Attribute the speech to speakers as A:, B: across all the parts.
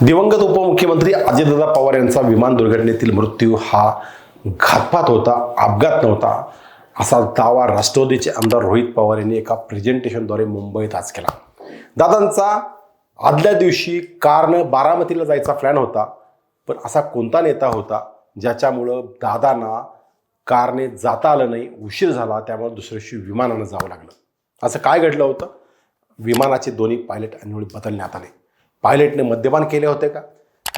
A: दिवंगत उपमुख्यमंत्री अजितदादा पवार यांचा विमान दुर्घटनेतील मृत्यू हा घातपात होता, अपघात नव्हता, असा दावा राष्ट्रवादीचे आमदार रोहित पवार यांनी एका प्रेझेंटेशनद्वारे मुंबईत आज केला. दादांचा आदल्या दिवशी कारनं बारामतीला जायचा प्लॅन होता, पण असा कोणता नेता होता ज्याच्यामुळं दादांना कारने जाता आलं नाही, उशीर झाला, त्यामुळे दुसऱ्या दिवशी विमानानं जावं लागलं. असं काय घडलं होतं? विमानाचे दोन्ही पायलट अन्वेळी बदलण्यात आले. पायलटने मद्यपान केले होते का?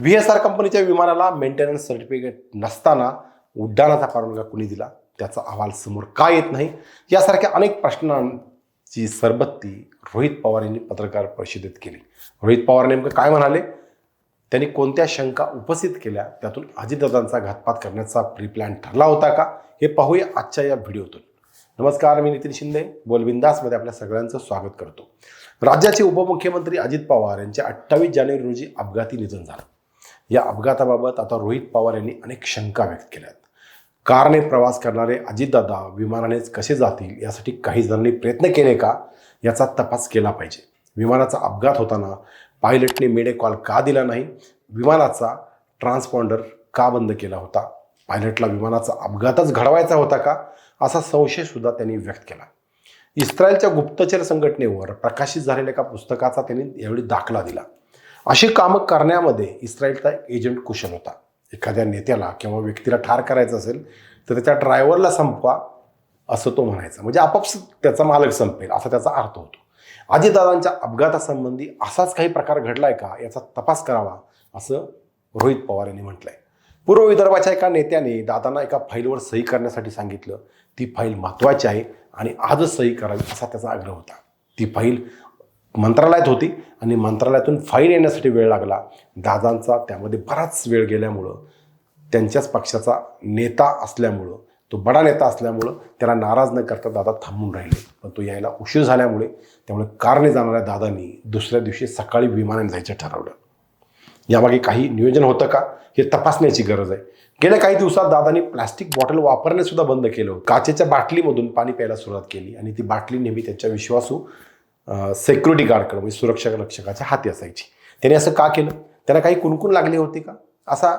A: VSR कंपनीच्या विमानाला मेंटेनन्स सर्टिफिकेट नसताना उड्डाणाचा परवानगी कुणी दिला? त्याचा अहवाल समोर का येत नाही? यासारख्या अनेक प्रश्नांची सरबत्ती रोहित पवार यांनी पत्रकार परिषदेत केली. रोहित पवार नेमकं काय म्हणाले, त्यांनी कोणत्या शंका उपस्थित केल्या, त्यातून अजितदादांचा घातपात करण्याचा प्रीप्लॅन ठरला होता का, हे पाहूया आजच्या या व्हिडिओतून. नमस्कार, मी नितीन शिंदे बोलबिंदासमध्ये आपल्या सगळ्यांचं स्वागत करतो. राज्याचे उपमुख्यमंत्री अजित पवार यांचे 28 जानेवारी रोजी अपघाती निधन झालं. या अपघाताबाबत आता रोहित पवार यांनी अनेक शंका व्यक्त केल्यात. कारने प्रवास करणारे अजितदादा विमानानेच कसे जातील यासाठी काही जणांनी प्रयत्न केले का, याचा तपास केला पाहिजे. विमानाचा अपघात होताना पायलटने मेडे कॉल का दिला नाही? विमानाचा ट्रान्सपॉन्डर का बंद केला होता? पायलटला विमानाचा अपघातच घडवायचा होता का, असा संशय सुद्धा त्यांनी व्यक्त केला. इस्रायलच्या गुप्तचर संघटनेवर प्रकाशित झालेल्या एका पुस्तकाचा त्यांनी यावेळी दाखला दिला. अशी कामं करण्यामध्ये इस्रायलचा एजंट कुशल होता. एखाद्या नेत्याला किंवा व्यक्तीला ठार करायचं असेल तर त्याच्या ड्रायव्हरला संपवा, असं तो म्हणायचा. म्हणजे आपापसात त्याचा मालक संपेल, असा त्याचा अर्थ होतो. अजितदादांच्या अपघातासंबंधी असाच काही प्रकार घडलाय का, याचा तपास करावा, असं रोहित पवार यांनी म्हटलंय. पूर्व विदर्भाच्या एका नेत्याने दादांना एका फाईलवर सही करण्यासाठी सांगितलं. ती फाईल महत्त्वाची आहे आणि आजच सही करावी, असा त्याचा आग्रह होता. ती फाईल मंत्रालयात होती आणि मंत्रालयातून फाईल येण्यासाठी वेळ लागला. दादांचा त्यामध्ये बराच वेळ गेल्यामुळं, त्यांच्याच पक्षाचा नेता असल्यामुळं, तो बडा नेता असल्यामुळं त्याला नाराज न करता दादा थांबून राहिले. पण तो यायला उशीर झाल्यामुळे, त्यामुळे कारने जाणाऱ्या दादांनी दुसऱ्या दिवशी सकाळी विमानाने जायचं ठरवलं. यामागे काही नियोजन होतं का, हे तपासण्याची गरज आहे. गेल्या काही दिवसात दादांनी प्लास्टिक बॉटल वापरणे सुद्धा बंद केलं. काचेच्या बाटलीमधून पाणी प्यायला सुरुवात केली आणि ती बाटली नेहमी त्यांच्या विश्वासू सिक्युरिटी गार्डकडे, म्हणजे सुरक्षा रक्षकाच्या हाती असायची. त्याने असं का केलं? त्यांना काही कुणकुण लागली होती का, असा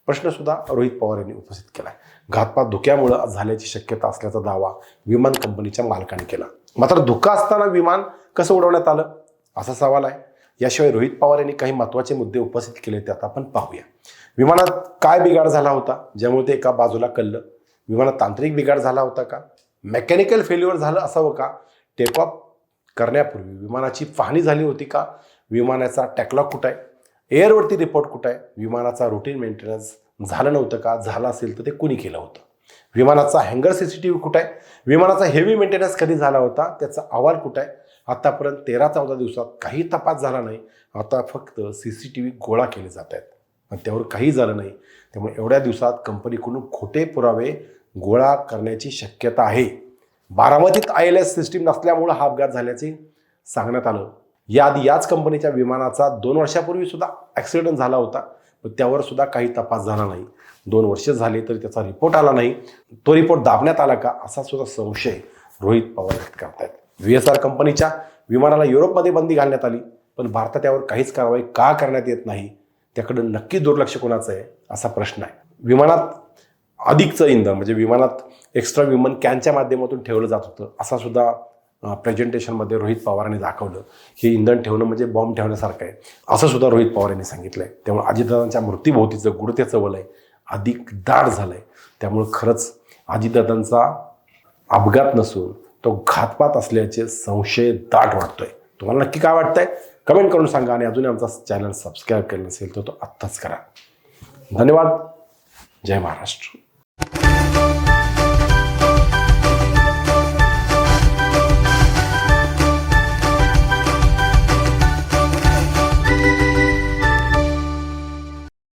A: प्रश्न सुद्धा रोहित पवार यांनी उपस्थित केला. घातपात धुक्यामुळं झाल्याची शक्यता असल्याचा दावा विमान कंपनीच्या मालकाने केला. मात्र धुका असताना विमान कसं उडवण्यात आलं, असा सवाल आहे. याशिवाय रोहित पवार यांनी काही महत्त्वाचे मुद्दे उपस्थित केले, ते आता आपण पाहूया. विमानात काय बिघाड झाला होता ज्यामुळे ते एका बाजूला कललं? विमानात तांत्रिक बिघाड झाला होता का? मेकॅनिकल फेल्युअर झालं असावं का? टेक ऑफ करण्यापूर्वी विमानाची पाहणी झाली होती का? विमानाचा टॅकलॉग कुठं आहे? एअरवरती रिपोर्ट कुठं आहे? विमानाचा रुटीन मेंटेनन्स झालं नव्हतं का? झालं असेल तर ते कुणी केलं होतं? विमानाचा हँगर CCTV कुठं आहे? विमानाचा हेवी मेंटेनन्स कधी झाला होता, त्याचा अहवाल कुठं आहे? आतापर्यंत 13-14 दिवसात काही तपास झाला नाही. आता फक्त CCTV गोळा केले जात आहेत आणि त्यावर काही झालं नाही. त्यामुळे एवढ्या दिवसात कंपनीकडून खोटे पुरावे गोळा करण्याची शक्यता आहे. बारामतीत ILS सिस्टीम नसल्यामुळं हा अपघात झाल्याचे सांगण्यात आलं. याआधी याच कंपनीच्या विमानाचा 2 वर्षापूर्वी सुद्धा ॲक्सिडेंट झाला होता, पण त्यावर सुद्धा काही तपास झाला नाही. 2 वर्ष झाली तरी त्याचा रिपोर्ट आला नाही. तो रिपोर्ट दाबण्यात आला का, असा सुद्धा संशय रोहित पवार व्यक्त करतायत. VSR कंपनीच्या विमानाला युरोपमध्ये बंदी घालण्यात आली, पण भारतात त्यावर काहीच कारवाई का करण्यात येत नाही? त्याकडे नक्की दुर्लक्ष कोणाचं आहे, असा प्रश्न आहे. विमानात अधिकचं इंधन, म्हणजे विमानात एक्स्ट्रा विमान कॅनच्या माध्यमातून ठेवलं जात होतं, असा सुद्धा प्रेझेंटेशनमध्ये रोहित पवारांनी दाखवलं. हे इंधन ठेवणं म्हणजे बॉम्ब ठेवण्यासारखं आहे, असं सुद्धा रोहित पवार यांनी सांगितलं आहे. त्यामुळे अजितदादांच्या मृत्यूभोवतीचं गुढतेचं वलय अधिक दाट झालं आहे. त्यामुळे खरंच अजितदादांचा अपघात नसून तो घातपात असल्याचे संशय दाट वाटतोय. तुम्हाला नक्की काय वाटतंय, कमेंट करून सांगा. आणि अजूनही आमचा चॅनल सबस्क्राईब केला नसेल तर तो आत्ताच करा. धन्यवाद. जय महाराष्ट्र.